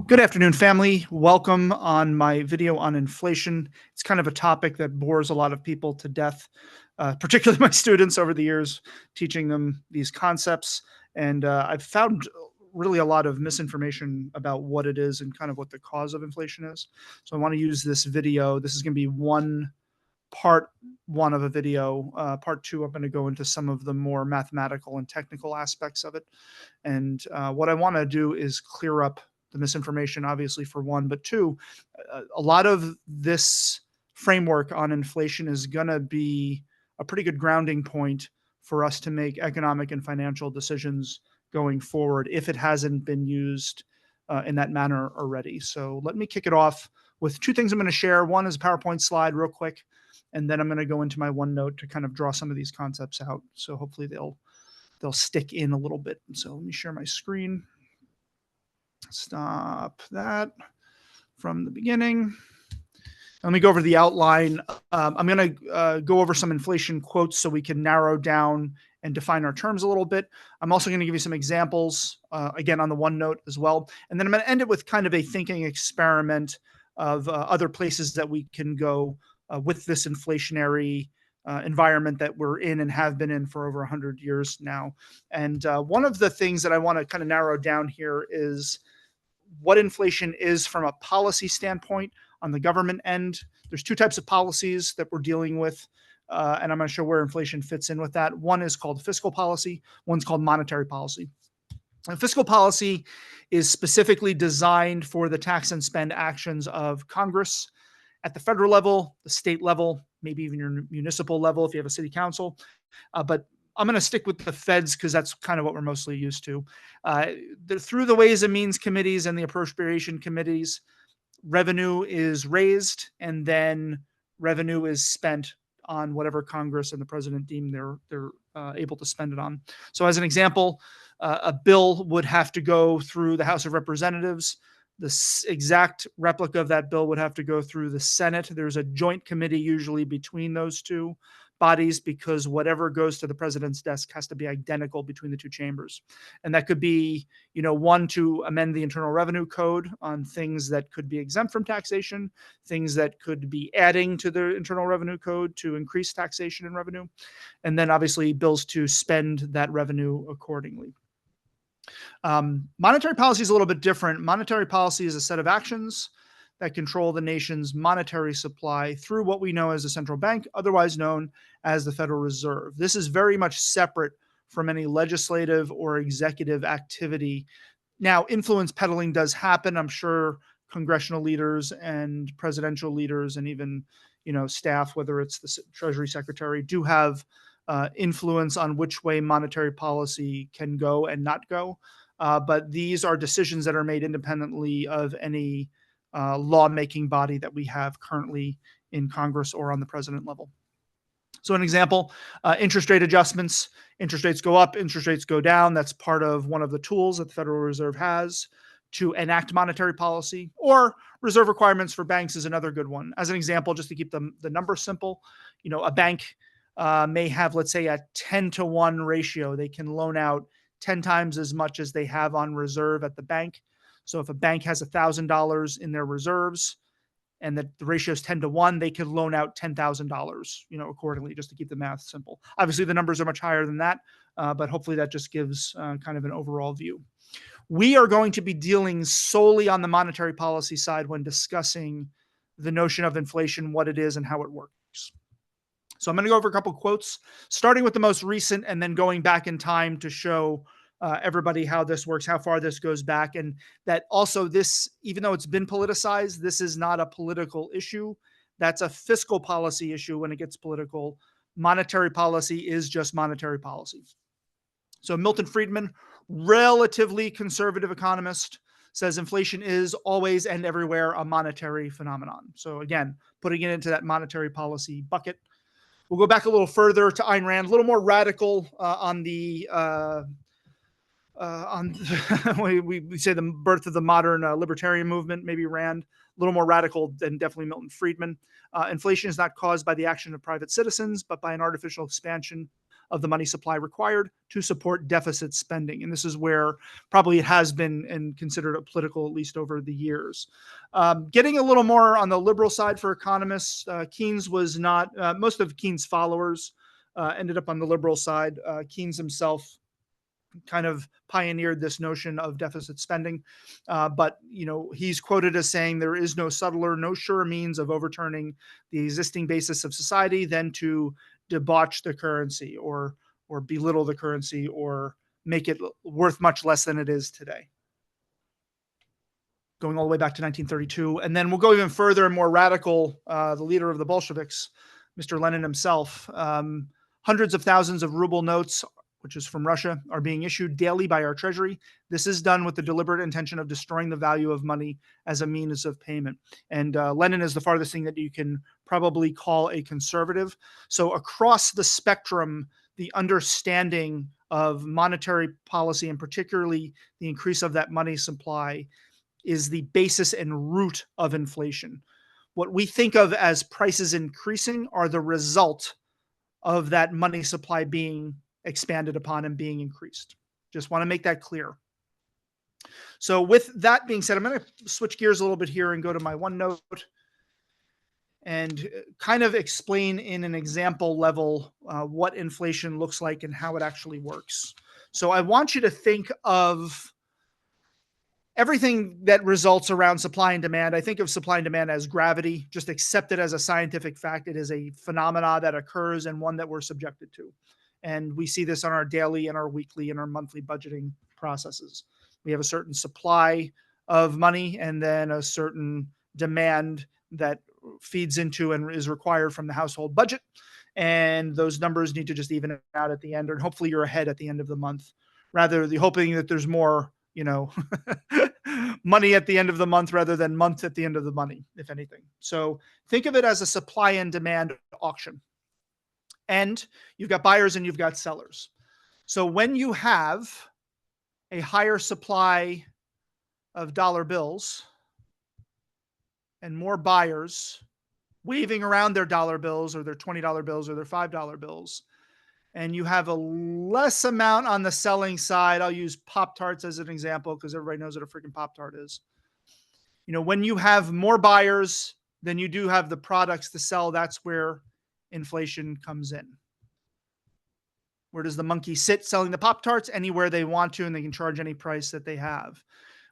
Good afternoon, family. Welcome on my video on inflation. It's kind of a topic that bores a lot of people to death, particularly my students over the years, teaching them these concepts. And I've found really a lot of misinformation about what it is and kind of what the cause of inflation is. So I want to use this video. This is going to be part one of a video. Part two, I'm going to go into some of the more mathematical and technical aspects of it. And what I want to do is clear up the misinformation, obviously, for one, but two, a lot of this framework on inflation is going to be a pretty good grounding point for us to make economic and financial decisions going forward if it hasn't been used in that manner already. So let me kick it off with two things I'm going to share. One is a PowerPoint slide real quick, and then I'm going to go into my OneNote to kind of draw some of these concepts out. So hopefully they'll stick in a little bit. So let me share my screen. Stop that from the beginning. Let me go over the outline. I'm going to go over some inflation quotes so we can narrow down and define our terms a little bit. I'm also going to give you some examples, again, on the OneNote as well. And then I'm going to end it with kind of a thinking experiment of other places that we can go with this inflationary environment that we're in and have been in for over 100 years now. And one of the things that I want to kind of narrow down here is what inflation is from a policy standpoint on the government end. There's two types of policies that we're dealing with, and I'm going to show where inflation fits in with that. One is called fiscal policy. One's called monetary policy. And fiscal policy is specifically designed for the tax and spend actions of Congress at the federal level, the state level, maybe even your municipal level if you have a city council. But I'm going to stick with the feds because that's kind of what we're mostly used to. Through the Ways and Means Committees and the Appropriation Committees, revenue is raised and then revenue is spent on whatever Congress and the president deem they're able to spend it on. So as an example, a bill would have to go through the House of Representatives. The exact replica of that bill would have to go through the Senate. There's a joint committee usually between those two bodies because whatever goes to the president's desk has to be identical between the two chambers. And that could be, one, to amend the Internal Revenue Code on things that could be exempt from taxation, things that could be adding to the Internal Revenue Code to increase taxation and revenue, and then obviously bills to spend that revenue accordingly. Monetary policy is a little bit different. Monetary policy is a set of actions that control the nation's monetary supply through what we know as a central bank, otherwise known as the Federal Reserve. This is very much separate from any legislative or executive activity. Now, influence peddling does happen. I'm sure congressional leaders and presidential leaders and even, staff, whether it's the Treasury Secretary, do have influence on which way monetary policy can go and not go. But these are decisions that are made independently of any lawmaking body that we have currently in Congress or on the president level. So an example, interest rate adjustments. Interest rates go up, interest rates go down. That's part of one of the tools that the Federal Reserve has to enact monetary policy. Or reserve requirements for banks is another good one. As an example, just to keep the numbers simple, a bank may have, let's say, a 10-to-1 ratio. They can loan out 10 times as much as they have on reserve at the bank. So if a bank has $1,000 in their reserves and the ratio is 10-to-1, they could loan out $10,000, accordingly, just to keep the math simple. Obviously, the numbers are much higher than that, but hopefully that just gives kind of an overall view. We are going to be dealing solely on the monetary policy side when discussing the notion of inflation, what it is, and how it works. So I'm going to go over a couple of quotes, starting with the most recent and then going back in time to show everybody how this works, how far this goes back, and that also this, even though it's been politicized, this is not a political issue. That's a fiscal policy issue when it gets political. Monetary policy is just monetary policy. So Milton Friedman, relatively conservative economist, says inflation is always and everywhere a monetary phenomenon. So again, putting it into that monetary policy bucket. We'll go back a little further to Ayn Rand, a little more radical on the we say the birth of the modern libertarian movement, maybe Rand, a little more radical than definitely Milton Friedman. Inflation is not caused by the action of private citizens, but by an artificial expansion of the money supply required to support deficit spending. And this is where probably it has been and considered a political, at least over the years. Getting a little more on the liberal side for economists, Keynes was not, most of Keynes' followers ended up on the liberal side. Keynes himself kind of pioneered this notion of deficit spending. But, he's quoted as saying there is no subtler, no surer means of overturning the existing basis of society than to debauch the currency or belittle the currency or make it worth much less than it is today. Going all the way back to 1932. And then we'll go even further and more radical. The leader of the Bolsheviks, Mr. Lenin himself, hundreds of thousands of ruble notes, which is from Russia, are being issued daily by our treasury. This is done with the deliberate intention of destroying the value of money as a means of payment. And Lenin is the farthest thing that you can probably call a conservative. So across the spectrum, the understanding of monetary policy, and particularly the increase of that money supply, is the basis and root of inflation. What we think of as prices increasing are the result of that money supply being expanded upon and being increased. Just want to make that clear. So with that being said, I'm going to switch gears a little bit here and go to my OneNote and kind of explain in an example level what inflation looks like and how it actually works. So I want you to think of everything that results around supply and demand. I think of supply and demand as gravity. Just accept it as a scientific fact. It is a phenomena that occurs and one that we're subjected to. And we see this on our daily and our weekly and our monthly budgeting processes. We have a certain supply of money and then a certain demand that feeds into and is required from the household budget. And those numbers need to just even out at the end, and hopefully you're ahead at the end of the month, rather than hoping that there's more, money at the end of the month rather than month at the end of the money, if anything. So think of it as a supply and demand auction. And you've got buyers and you've got sellers. So when you have a higher supply of dollar bills and more buyers waving around their dollar bills or their $20 bills or their $5 bills, and you have a less amount on the selling side, I'll use Pop-Tarts as an example because everybody knows what a freaking Pop-Tart is. When you have more buyers than you do have the products to sell, that's where inflation comes in. Where does the monkey sit selling the Pop-Tarts? Anywhere they want to, and they can charge any price that they have.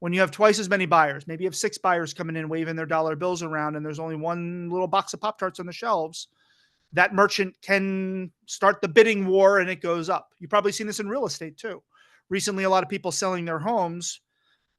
When you have twice as many buyers, maybe you have 6 buyers coming in waving their dollar bills around and there's only one little box of Pop-Tarts on the shelves, that merchant can start the bidding war and it goes up. You've probably seen this in real estate too. Recently, a lot of people selling their homes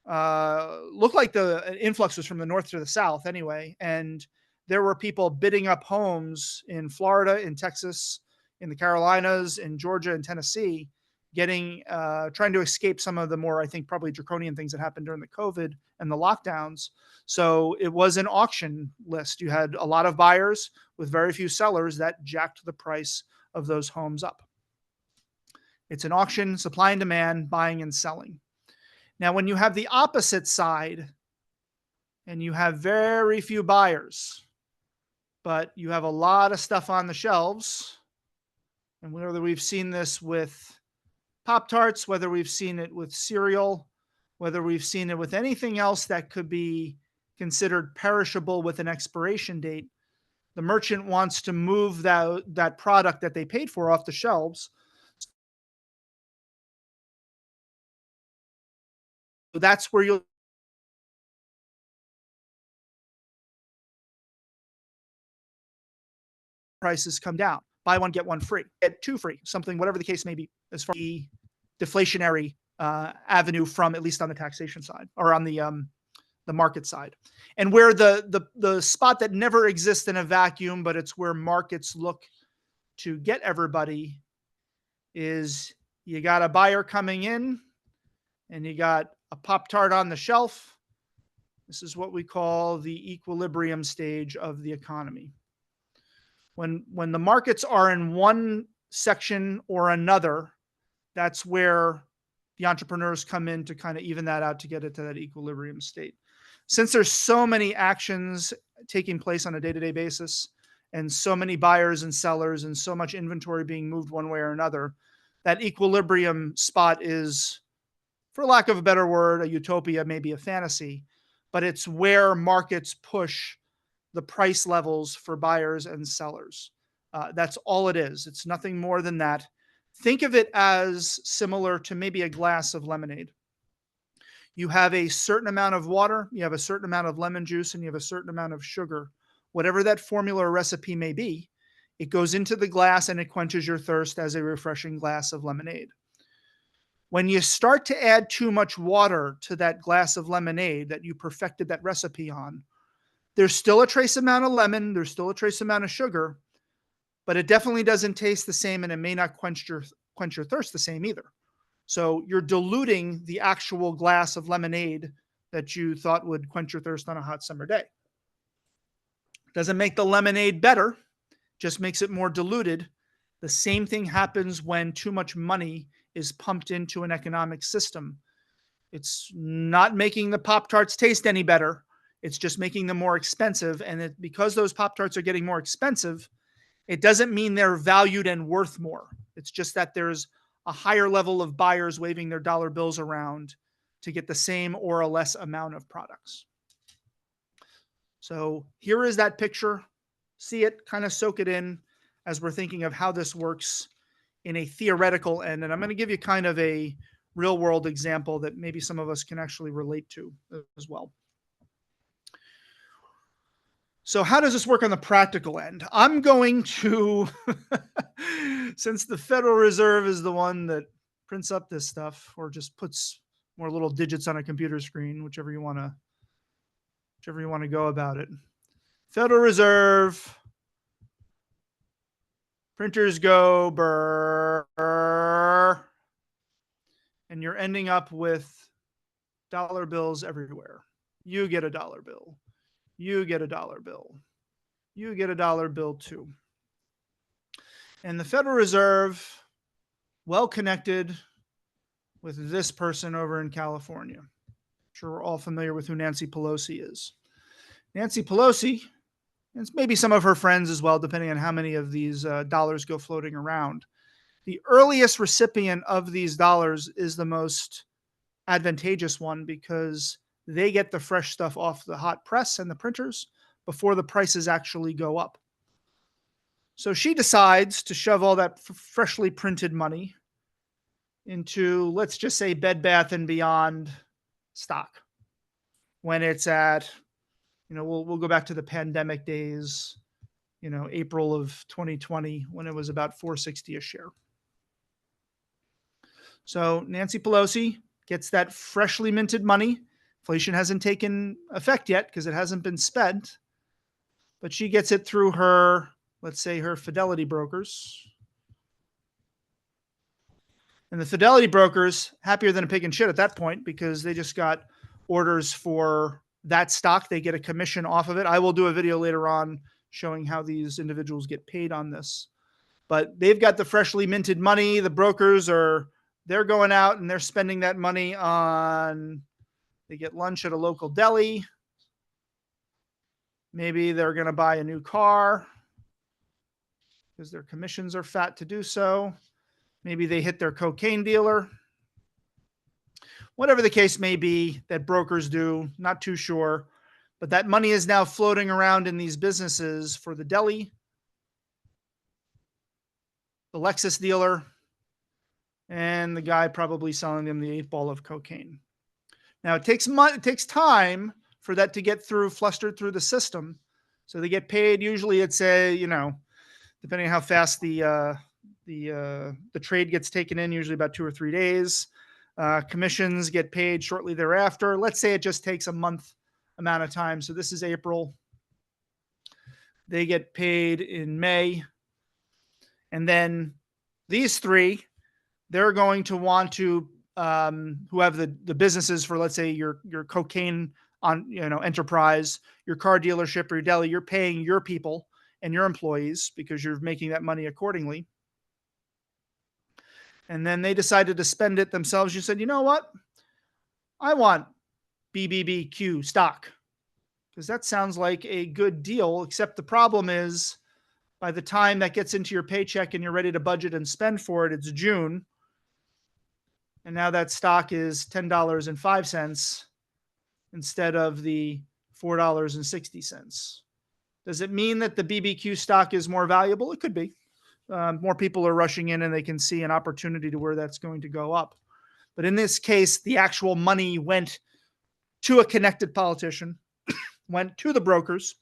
looked like the influx was from the north to the south anyway. And there were people bidding up homes in Florida, in Texas, in the Carolinas, in Georgia, and Tennessee, trying to escape some of the more, I think, probably draconian things that happened during the COVID and the lockdowns. So it was an auction list. You had a lot of buyers with very few sellers that jacked the price of those homes up. It's an auction, supply and demand, buying and selling. Now, when you have the opposite side and you have very few buyers, but you have a lot of stuff on the shelves, and whether we've seen this with Pop-Tarts, whether we've seen it with cereal, whether we've seen it with anything else that could be considered perishable with an expiration date, the merchant wants to move that product that they paid for off the shelves. So that's where you'll prices come down. Buy one, get one free, get 2 free, something, whatever the case may be, as far as the deflationary avenue from, at least on the taxation side or on the market side. And where the spot that never exists in a vacuum, but it's where markets look to get everybody, is you got a buyer coming in and you got a Pop-Tart on the shelf. This is what we call the equilibrium stage of the economy. When the markets are in one section or another, that's where the entrepreneurs come in to kind of even that out to get it to that equilibrium state. Since there's so many actions taking place on a day-to-day basis, and so many buyers and sellers and so much inventory being moved one way or another, that equilibrium spot is, for lack of a better word, a utopia, maybe a fantasy, but it's where markets push the price levels for buyers and sellers. That's all it is. It's nothing more than that. Think of it as similar to maybe a glass of lemonade. You have a certain amount of water, you have a certain amount of lemon juice, and you have a certain amount of sugar. Whatever that formula or recipe may be, it goes into the glass and it quenches your thirst as a refreshing glass of lemonade. When you start to add too much water to that glass of lemonade that you perfected that recipe on, there's still a trace amount of lemon, there's still a trace amount of sugar, but it definitely doesn't taste the same and it may not quench your thirst the same either. So you're diluting the actual glass of lemonade that you thought would quench your thirst on a hot summer day. Doesn't make the lemonade better, just makes it more diluted. The same thing happens when too much money is pumped into an economic system. It's not making the Pop-Tarts taste any better. It's just making them more expensive. And because those Pop-Tarts are getting more expensive, it doesn't mean they're valued and worth more. It's just that there's a higher level of buyers waving their dollar bills around to get the same or a less amount of products. So here is that picture. See it, kind of soak it in as we're thinking of how this works in a theoretical end. And I'm going to give you kind of a real world example that maybe some of us can actually relate to as well. So how does this work on the practical end? I'm going to, since the Federal Reserve is the one that prints up this stuff or just puts more little digits on a computer screen, whichever you want to go about it. Federal Reserve, printers go brrr, and you're ending up with dollar bills everywhere. You get a dollar bill. You get a dollar bill. You get a dollar bill too. And the Federal Reserve, well connected with this person over in California. I'm sure we're all familiar with who Nancy Pelosi is. Nancy Pelosi, and maybe some of her friends as well, depending on how many of these dollars go floating around. The earliest recipient of these dollars is the most advantageous one because they get the fresh stuff off the hot press and the printers before the prices actually go up. So she decides to shove all that freshly printed money into, let's just say, Bed Bath & Beyond stock. When it's at, we'll go back to the pandemic days, April of 2020, when it was about $4.60 a share. So Nancy Pelosi gets that freshly minted money. Inflation hasn't taken effect yet because it hasn't been spent, but she gets it through her, let's say, her Fidelity brokers. And the Fidelity brokers, happier than a pig in shit at that point because they just got orders for that stock. They get a commission off of it. I will do a video later on showing how these individuals get paid on this. But they've got the freshly minted money. The brokers they're going out and they're spending that money on, they get lunch at a local deli. Maybe they're going to buy a new car because their commissions are fat to do so. Maybe they hit their cocaine dealer. Whatever the case may be that brokers do, not too sure. But that money is now floating around in these businesses for the deli, the Lexus dealer, and the guy probably selling them the 8-ball of cocaine. Now, it takes time for that to get flustered through the system. So they get paid. Usually it's depending on how fast the trade gets taken in, usually about 2 or 3 days. Commissions get paid shortly thereafter. Let's say it just takes a month amount of time. So this is April. They get paid in May. And then these three, they're going to want to, who have the businesses for, let's say, your cocaine enterprise, your car dealership or your deli, you're paying your people and your employees because you're making that money accordingly. And then they decided to spend it themselves. You said, you know what? I want BBBQ stock because that sounds like a good deal, except the problem is By the time that gets into your paycheck and you're ready to budget and spend for it, it's June. And now that stock is $10.05 instead of the $4.60. Does it mean that the BBQ stock is more valuable? It could be. More people are rushing in and they can see an opportunity to where that's going to go up. But in this case, the actual money went to a connected politician, went to the brokers,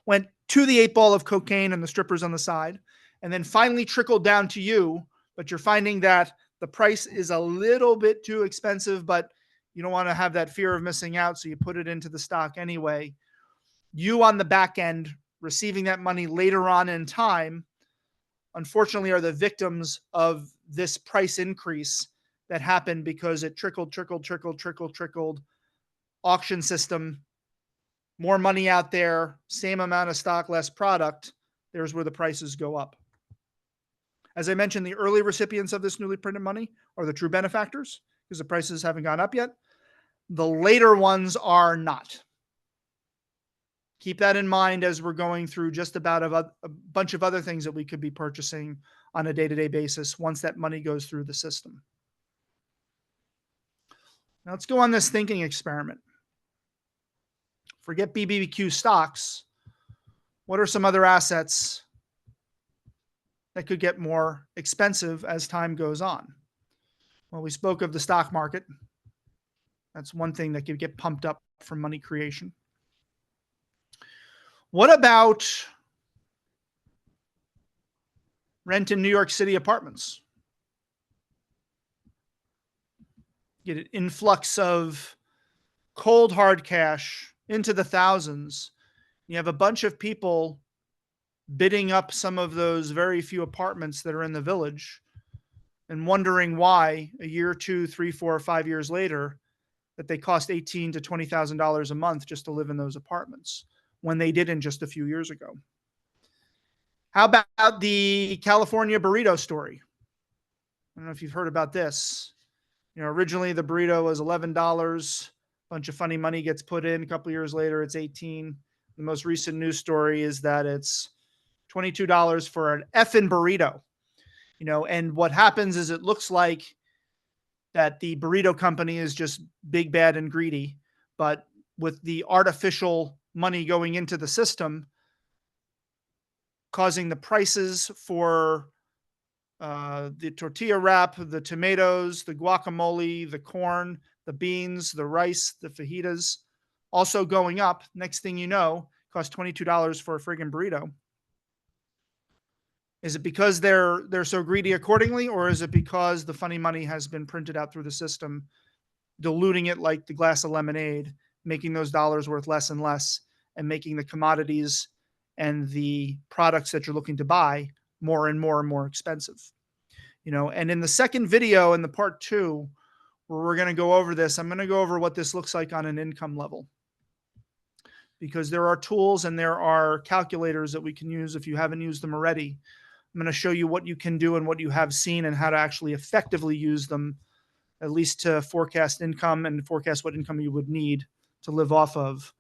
went to the 8-ball of cocaine and the strippers on the side, and then finally trickled down to you. But you're finding that the price is a little bit too expensive, but you don't want to have that fear of missing out, so you put it into the stock anyway. You on the back end, receiving that money later on in time, unfortunately are the victims of this price increase that happened because it trickled, auction system, more money out there, same amount of stock, less product. There's where the prices go up. As I mentioned, the early recipients of this newly printed money are the true benefactors because the prices haven't gone up yet. The later ones are not. Keep that in mind as we're going through just about a bunch of other things that we could be purchasing on a day-to-day basis once that money goes through the system. Now let's go on this thinking experiment. Forget BBQ stocks. What are some other assets that could get more expensive as time goes on? Well, we spoke of the stock market. That's one thing that could get pumped up from money creation. What about rent in New York City apartments? Get an influx of cold hard cash into the thousands. You have a bunch of people bidding up some of those very few apartments that are in the village and wondering why a year, 2, 3, 4, 5 years later that they cost $18,000 to $20,000 a month just to live in those apartments when they didn't just a few years ago. How about the California burrito story? I don't know if you've heard about this. Originally the burrito was $11. A bunch of funny money gets put in. A couple of years later, it's $18. The most recent news story is that it's $22 for an effing burrito. And what happens is it looks like that the burrito company is just big, bad, and greedy. But with the artificial money going into the system, causing the prices for the tortilla wrap, the tomatoes, the guacamole, the corn, the beans, the rice, the fajitas, also going up. Next thing you know, costs $22 for a friggin' burrito. Is it because they're so greedy accordingly, or is it because the funny money has been printed out through the system, diluting it like the glass of lemonade, making those dollars worth less and less, and making the commodities and the products that you're looking to buy more and more and more expensive? And in the second video, in the part 2, where we're going to go over this, I'm going to go over what this looks like on an income level, because there are tools and there are calculators that we can use if you haven't used them already. I'm going to show you what you can do and what you have seen and how to actually effectively use them, at least to forecast income and forecast what income you would need to live off of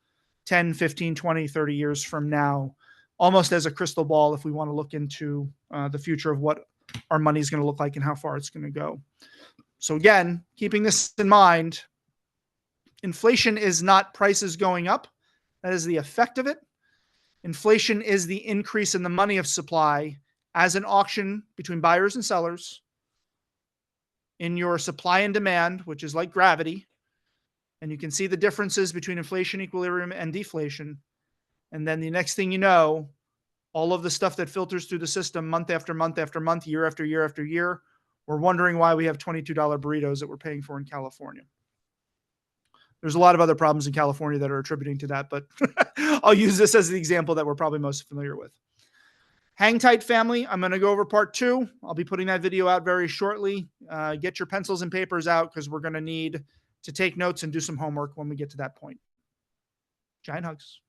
10, 15, 20, 30 years from now, almost as a crystal ball if we want to look into the future of what our money is going to look like and how far it's going to go. So again, keeping this in mind, inflation is not prices going up. That is the effect of it. Inflation is the increase in the money of supply as an auction between buyers and sellers in your supply and demand, which is like gravity. And you can see the differences between inflation, equilibrium, and deflation. And then the next thing you know, all of the stuff that filters through the system month after month after month, year after year after year, we're wondering why we have $22 burritos that we're paying for in California. There's a lot of other problems in California that are attributing to that, but I'll use this as the example that we're probably most familiar with. Hang tight, family. I'm going to go over part 2. I'll be putting that video out very shortly. Get your pencils and papers out because we're going to need to take notes and do some homework when we get to that point. Giant hugs.